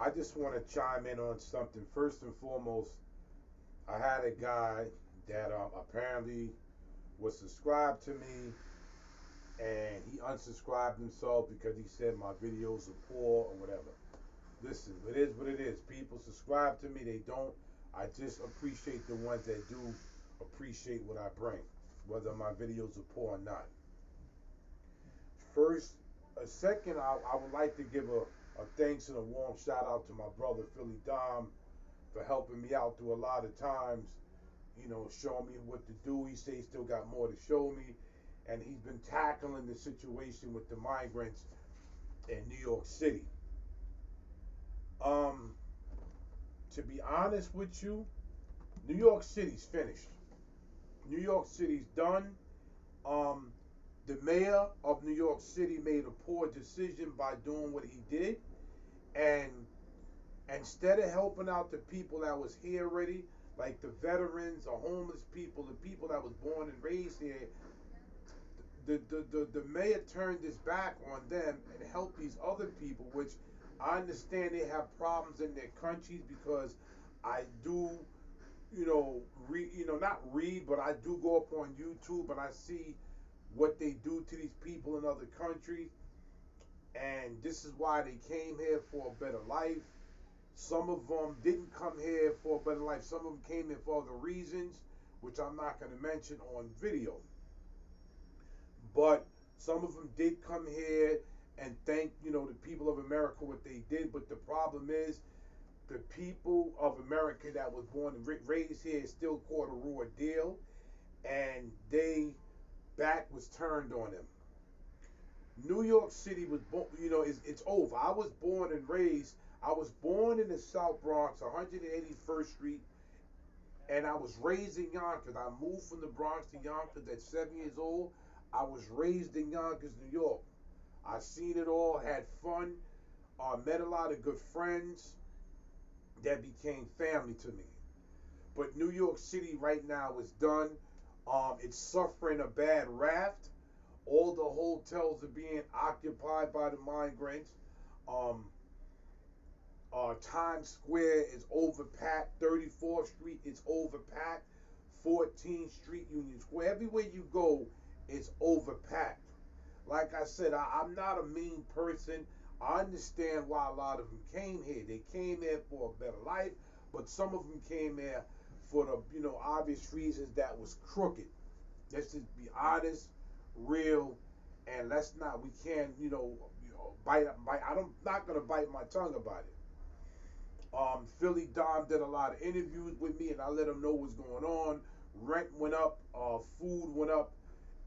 I just want to chime in on something. First and foremost, I had a guy that apparently was subscribed to me, and he unsubscribed himself because he said my videos are poor or whatever. Listen, it is what it is. People subscribe to me, they don't. I just appreciate the ones that do appreciate what I bring, whether my videos are poor or not. First, a second, I would like to give a thanks and a warm shout out to my brother Philly Dom for helping me out through a lot of times, showing me what to do. He says he still got more to show me, and he's been tackling the situation with the migrants in New York City. Um, to be honest with you, New York City's finished. New York City's done. Um, the mayor of New York City made a poor decision by doing what he did, and instead of helping out the people that was here already, like the veterans, the homeless people, the people that was born and raised here, the mayor turned his back on them and helped these other people, which I understand they have problems in their countries because I do, not read, but I do go up on YouTube and I see what they do to these people in other countries, and this is why they came here for a better life. Some of them didn't come here for a better life. Some of them came here for other reasons, which I'm not going to mention on video. But some of them did come here and thank, the people of America what they did. But the problem is, the people of America that was born and raised here still caught a raw deal, and they back was turned on them. New York City was, it's over. I was born and raised. I was born in the South Bronx, 181st Street, and I was raised in Yonkers. I moved from the Bronx to Yonkers at 7 years old. I was raised in Yonkers, New York. I seen it all, had fun, met a lot of good friends that became family to me. But New York City right now is done. It's suffering a bad raft. All the hotels are being occupied by the migrants. Um, Times Square is overpacked. 34th Street is overpacked. 14th Street, Union Square. Everywhere you go, it's overpacked. Like I said, I'm not a mean person. I understand why a lot of them came here. They came here for a better life, but some of them came here for the obvious reasons that was crooked. Let's just be honest, real, and let's not. We can't bite. I'm not gonna bite my tongue about it. Philly Dom did a lot of interviews with me, and I let him know what's going on. Rent went up, food went up.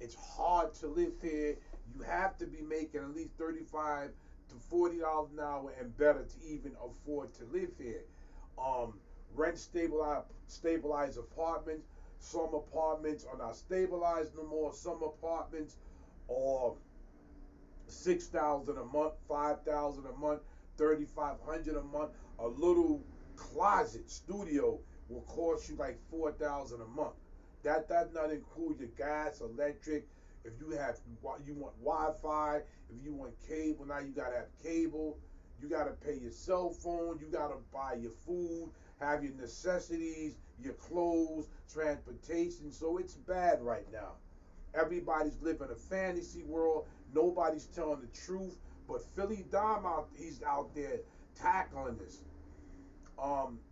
It's hard to live here. You have to be making at least $35 to $40 an hour and better to even afford to live here. Um, Rent stabilized apartments. Some apartments are not stabilized no more. Some apartments are 6,000 a month, 5,000 a month, 3,500 a month. A little closet studio will cost you like 4,000 a month. That does not include your gas, electric. If you want Wi-Fi, if you want cable, now you gotta have cable. You gotta pay your cell phone. You gotta buy your food, have your necessities, your clothes, transportation. So it's bad right now. Everybody's living a fantasy world. Nobody's telling the truth. But Philly Dom he's out there tackling this.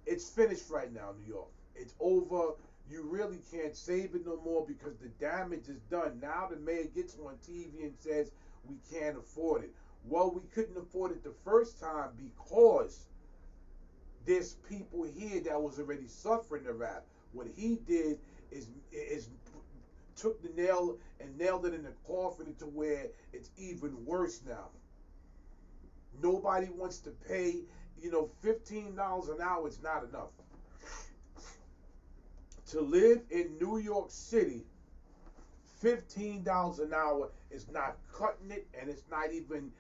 It's finished right now, New York. It's over. You really can't save it no more because the damage is done. Now the mayor gets on TV and says we can't afford it. Well, we couldn't afford it the first time because there's people here that was already suffering the wrath. What he did is took the nail and nailed it in the coffin to where it's even worse now. Nobody wants to pay, $15 an hour is not enough. To live in New York City, $15 an hour is not cutting it, and it's not even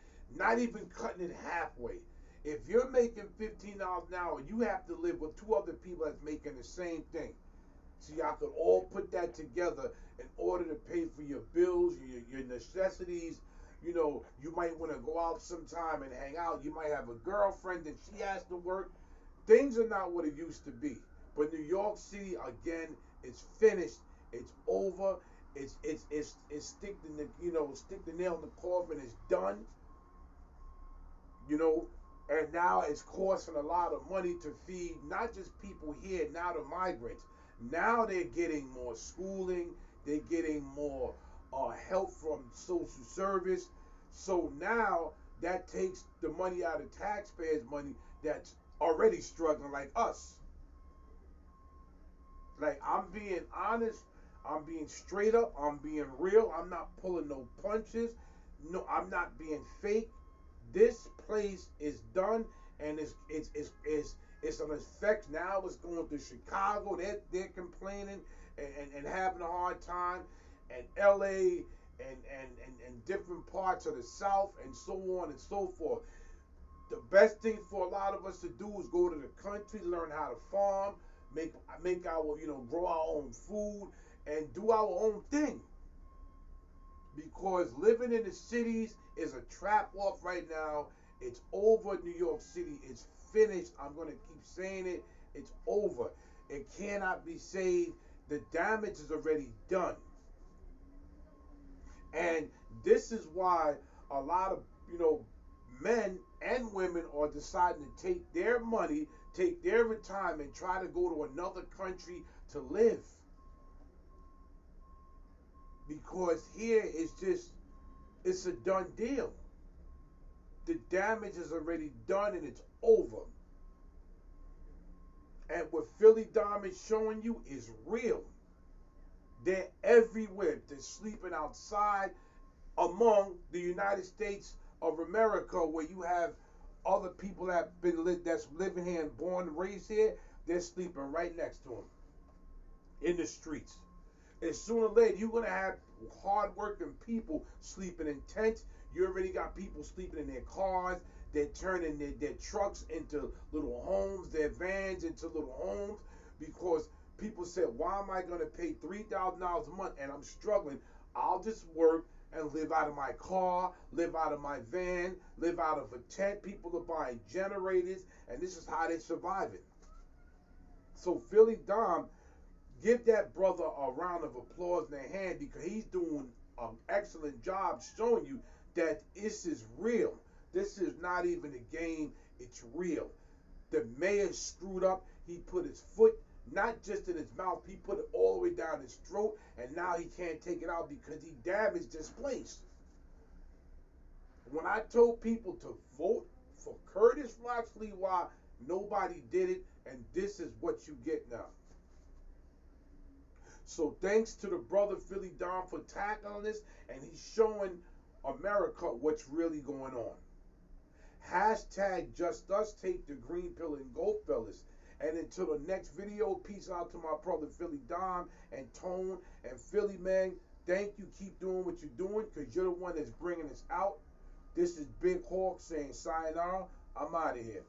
cutting it halfway. If you're making $15 an hour, you have to live with two other people that's making the same thing. So y'all could all put that together in order to pay for your bills, your necessities, You might want to go out sometime and hang out. You might have a girlfriend and she has to work. Things are not what it used to be. But New York City, again, it's finished. It's over. It's stick the nail in the coffin. It's done. You know, and now it's costing a lot of money to feed not just people here, now the migrants. Now they're getting more schooling, they're getting more help from social service. So now that takes the money out of taxpayers' money that's already struggling like us. Like, I'm being honest, I'm being straight up, I'm being real, I'm not pulling no punches. No, I'm not being fake. This place is done, and it's an effect now. It's going to Chicago. They're complaining and having a hard time, and LA and different parts of the South and so on and so forth. The best thing for a lot of us to do is go to the country, learn how to farm, make our grow our own food, and do our own thing. Because living in the cities is a trap off right now. It's over. New York City is finished. I'm going to keep saying it. It's over. It cannot be saved. The damage is already done. And this is why a lot of, men and women are deciding to take their money, take their retirement, try to go to another country to live. Because here it's a done deal. The damage is already done and it's over. And what Philly Dom is showing you is real. They're everywhere. They're sleeping outside among the United States of America, where you have other people that's living here and born and raised here. They're sleeping right next to them in the streets. And sooner or later, you're gonna have hardworking people sleeping in tents. You already got people sleeping in their cars. They're turning their trucks into little homes, their vans into little homes, because people said, why am I gonna pay $3,000 a month and I'm struggling? I'll just work and live out of my car, live out of my van, live out of a tent. People are buying generators, and this is how they're surviving. So Philly Dom, give that brother a round of applause in their hand, because he's doing an excellent job showing you that this is real. This is not even a game, it's real. The mayor screwed up. He put his foot not just in his mouth, he put it all the way down his throat, and now he can't take it out because he damaged this place. When I told people to vote for Curtis Loxley, why nobody did it, and this is what you get now. So thanks to the brother Philly Dom for tackling this, and he's showing America what's really going on. Hashtag just us, take the green pill and go, fellas. And until the next video, peace out to my brother Philly Dom and Tone and Philly, man. Thank you. Keep doing what you're doing, because you're the one that's bringing us out. This is Big Hawk saying sayonara. I'm out of here.